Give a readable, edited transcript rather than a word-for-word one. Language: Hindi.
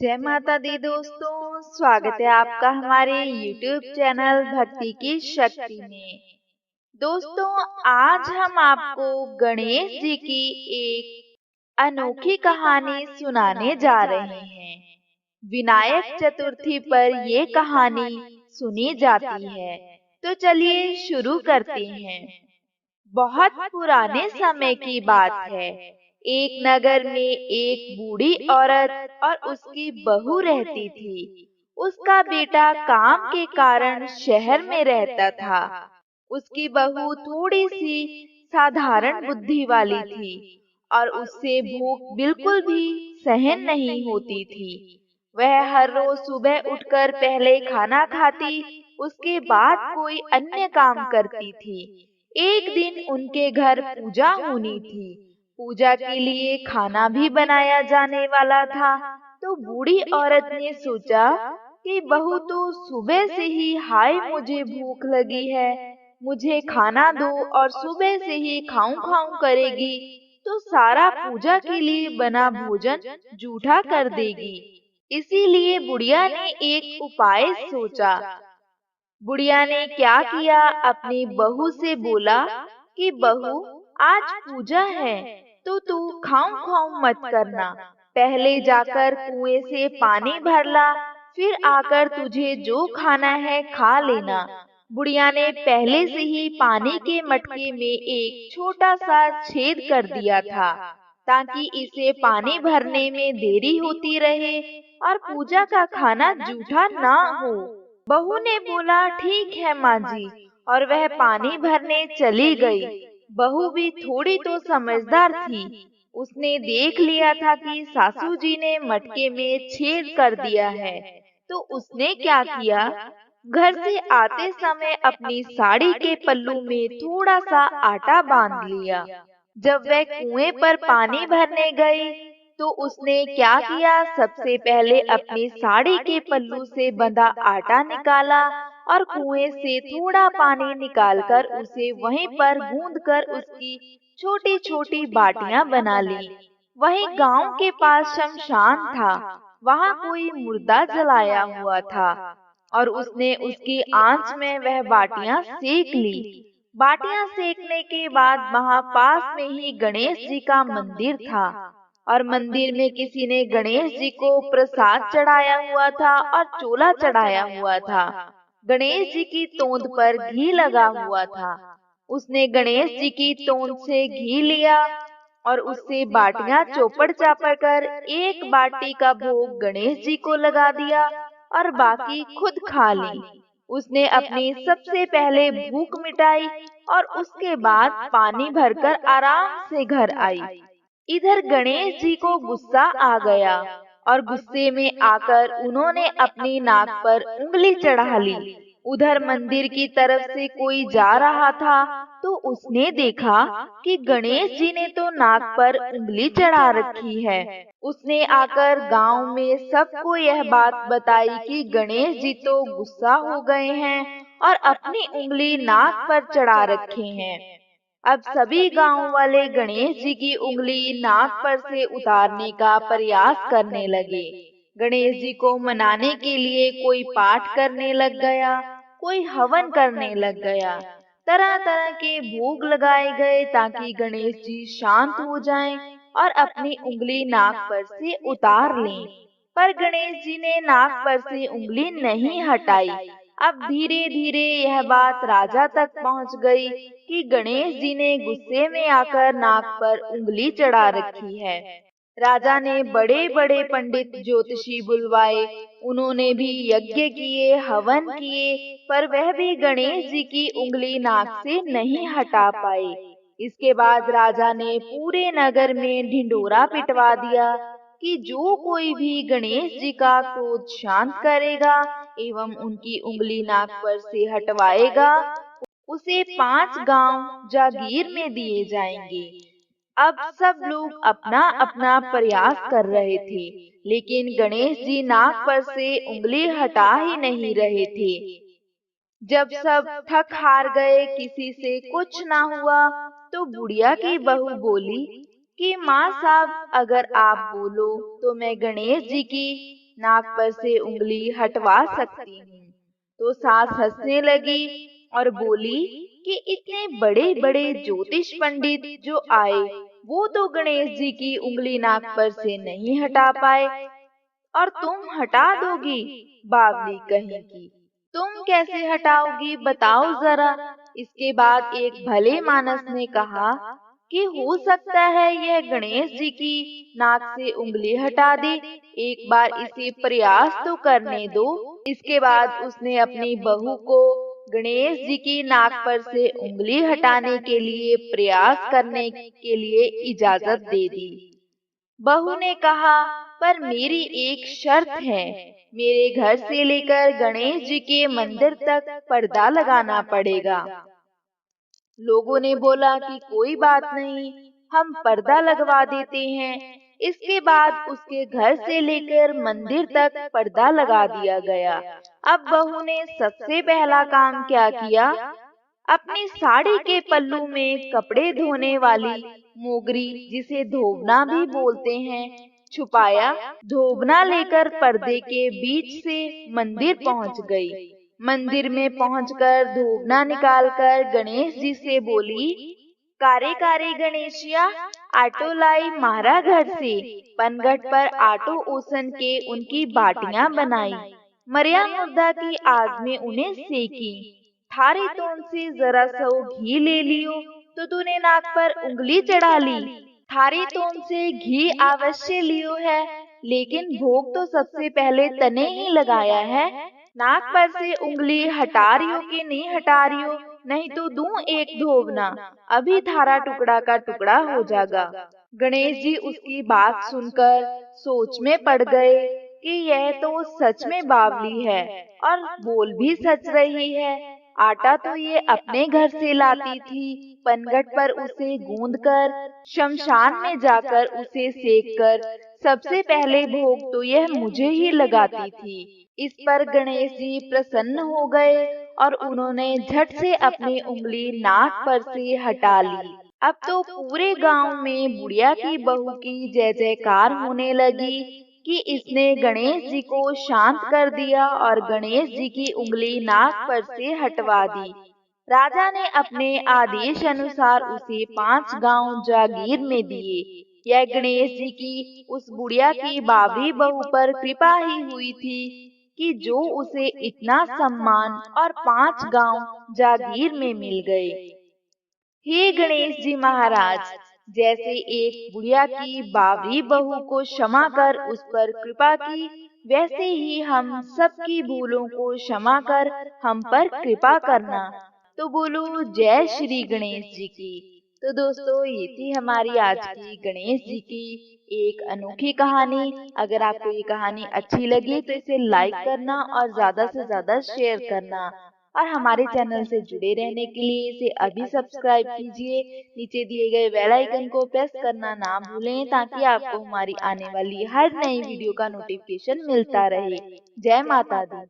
जय माता दी दोस्तों, स्वागत है आपका हमारे YouTube चैनल भक्ति की शक्ति में। दोस्तों, आज हम आपको गणेश जी की एक अनोखी कहानी सुनाने जा रहे हैं। विनायक चतुर्थी पर ये कहानी सुनी जाती है, तो चलिए शुरू करते हैं। बहुत पुराने समय की बात है। एक नगर में एक बूढ़ी औरत और उसकी बहू रहती थी। उसका बेटा काम के कारण शहर में रहता था। उसकी बहू थोड़ी सी साधारण बुद्धि वाली थी और उससे भूख बिल्कुल भी सहन नहीं होती थी। वह हर रोज सुबह उठकर पहले खाना खाती, उसके बाद कोई अन्य काम करती थी। एक दिन उनके घर पूजा होनी थी। पूजा के लिए खाना भी बनाया जाने वाला था। तो बूढ़ी औरत ने सोचा कि बहू तो सुबह से ही हाय मुझे भूख लगी है, मुझे खाना दो, और सुबह से ही खाऊं खाऊं करेगी तो सारा पूजा के लिए बना भोजन जूठा कर देगी। इसीलिए बुढ़िया ने एक उपाय सोचा। बुढ़िया ने क्या किया, अपनी बहू से बोला कि बहू, आज पूजा है तो तू खाऊं खाऊं मत करना। पहले जाकर कुएं से पानी भर ला, फिर आकर तुझे जो खाना है खा लेना। बुढ़िया ने पहले से ही पानी के मटके में एक छोटा सा छेद कर दिया था, ताकि इसे पानी भरने में देरी होती रहे और पूजा का खाना जूठा ना हो। बहू ने बोला, ठीक है माँ जी, और वह पानी भरने चली गई। बहू भी थोड़ी तो समझदार थी। उसने देख लिया था कि सासू जी ने मटके में छेद कर दिया है, तो उसने क्या किया, घर से आते समय अपनी साड़ी के पल्लू में थोड़ा सा आटा बांध लिया। जब वह कुएं पर पानी भरने गई तो उसने क्या किया, सबसे पहले अपनी साड़ी के पल्लू से बंधा आटा निकाला और कुएं से थोड़ा पानी निकालकर उसे वहीं पर गूंथकर उसकी छोटी छोटी बाटियां बना ली। वहीं गांव के पास शमशान था, वहां कोई मुर्दा जलाया हुआ था और उसने उसकी आंच में वह बाटियां सेक ली। बाटियां सेकने के बाद वहां पास में ही गणेश जी का मंदिर था और मंदिर में किसी ने गणेश जी को प्रसाद चढ़ाया हुआ था और चोला चढ़ाया हुआ था। गणेश जी की तोंद पर घी लगा हुआ था। उसने गणेश जी की तोंद से घी लिया और उससे बाटियां चौपड़ चापड़ कर एक बाटी का भोग गणेश जी को लगा दिया और बाकी खुद खा ली। उसने अपनी सबसे पहले भूख मिटाई और उसके बाद पानी भरकर आराम से घर आई। इधर गणेश जी को गुस्सा आ गया और गुस्से में आकर उन्होंने अपनी नाक पर उंगली चढ़ा ली। उधर मंदिर की तरफ से कोई जा रहा था तो उसने देखा कि गणेश जी ने तो नाक पर उंगली चढ़ा रखी है। उसने आकर गांव में सबको यह बात बताई कि गणेश जी तो गुस्सा हो गए हैं और अपनी उंगली नाक पर चढ़ा रखे हैं। अब सभी गांव वाले गणेश जी की उंगली नाक पर से उतारने का प्रयास करने लगे। गणेश जी को मनाने के लिए कोई पाठ करने लग गया, कोई हवन करने लग गया। तरह तरह के भोग लगाए गए ताकि गणेश जी शांत हो जाएं और अपनी उंगली नाक पर से उतार लें। पर गणेश जी ने नाक पर से उंगली नहीं हटाई। अब धीरे धीरे यह बात राजा तक पहुंच गई कि गणेश जी ने गुस्से में आकर नाक पर उंगली चढ़ा रखी है। राजा ने बड़े बड़े पंडित ज्योतिषी बुलवाए, उन्होंने भी यज्ञ किए, हवन किए, पर वह भी गणेश जी की उंगली नाक से नहीं हटा पाए। इसके बाद राजा ने पूरे नगर में ढिंढोरा पिटवा दिया कि जो कोई भी गणेश जी का क्रोध शांत करेगा एवं उनकी उंगली नाक पर से हटवाएगा, उसे 5 गांव जागीर में दिए जाएंगे। अब सब लोग अपना अपना प्रयास कर रहे थे, लेकिन गणेश जी नाक पर से उंगली हटा ही नहीं रहे थे। जब सब थक हार गए, किसी से कुछ ना हुआ, तो बुढ़िया की बहू बोली कि माँ साहब, अगर आप बोलो तो मैं गणेश जी की नाक पर से उंगली हटवा सकती हूँ। तो सास हंसने लगी और बोली कि इतने बड़े बड़े ज्योतिष पंडित जो आए वो तो गणेश जी की उंगली नाक पर से नहीं हटा पाए, और तुम हटा दोगी? बावली कहेगी, तुम कैसे हटाओगी बताओ जरा। इसके बाद एक भले मानस ने कहा कि हो सकता है यह गणेश जी की नाक से उंगली हटा दे, एक बार इसे प्रयास तो करने दो। इसके बाद उसने अपनी बहू को गणेश जी की नाक पर से उंगली हटाने के लिए प्रयास करने के लिए इजाजत दे दी। बहू ने कहा, पर मेरी एक शर्त है, मेरे घर से लेकर गणेश जी के मंदिर तक पर्दा लगाना पड़ेगा। लोगों ने बोला कि कोई बात नहीं, हम पर्दा लगवा देते हैं। इसके बाद उसके घर से लेकर मंदिर तक पर्दा लगा दिया गया। अब बहू ने सबसे पहला काम क्या किया? अपनी साड़ी के पल्लू में कपड़े धोने वाली मोगरी, जिसे धोबना भी बोलते हैं, छुपाया। धोबना लेकर पर्दे के बीच से मंदिर पहुंच गई। मंदिर में पहुंचकर धोबना निकालकर गणेश जी से बोली, कारे कारे गणेशिया, आटो लाई मारा घर से। पनघट पर आटो ओसन के उनकी बाटियां बनाई, मरिया मुर्दा की आग में उन्हें सेकी। थारे तोन से जरा सो घी ले लियो, तो तूने नाक पर उंगली चढ़ा ली। थारी तोन से घी अवश्य लियो है, लेकिन भोग तो सबसे पहले तने ही लगाया है। नाक पर से उंगली हटा रही हो कि नहीं हटा रही हो, नहीं तो दूं एक धोबना, अभी थारा टुकड़ा का टुकड़ा हो जाएगा। गणेश जी उसकी बात सुनकर सोच में पड़ गए कि यह तो सच में बावली है और बोल भी सच रही है। आटा तो ये अपने घर से लाती थी, पनघट पर उसे गूंदकर शमशान में जाकर उसे सेककर सबसे पहले भोग तो यह मुझे ही लगाती थी। इस पर गणेश जी प्रसन्न हो गए और उन्होंने झट से अपनी उंगली नाक पर से हटा ली। अब तो पूरे गांव में बुढ़िया की बहू की जय जयकार होने लगी कि इसने गणेश जी को शांत कर दिया और गणेश जी की उंगली नाक पर से हटवा दी। राजा ने अपने आदेश अनुसार उसे 5 गांव जागीर में दिए। यह गणेश जी की उस बुढ़िया की बावरी बहू पर कृपा ही हुई थी कि जो उसे इतना सम्मान और 5 गांव जागीर में मिल गए। हे गणेश जी महाराज, जैसे एक बुढ़िया की बावरी बहू को क्षमा कर उस पर कृपा की, वैसे ही हम सबकी भूलों को क्षमा कर हम पर कृपा करना। तो बोलो जय श्री गणेश जी की। तो दोस्तों, ये थी हमारी आज की गणेश जी की एक अनोखी कहानी। अगर आपको ये कहानी अच्छी लगी तो इसे लाइक करना और ज्यादा से ज्यादा शेयर करना, और हमारे चैनल से जुड़े रहने के लिए इसे अभी सब्सक्राइब कीजिए। नीचे दिए गए बेल आइकन को प्रेस करना ना भूलें, ताकि आपको हमारी आने वाली हर नई वीडियो का नोटिफिकेशन मिलता रहे। जय माता दी।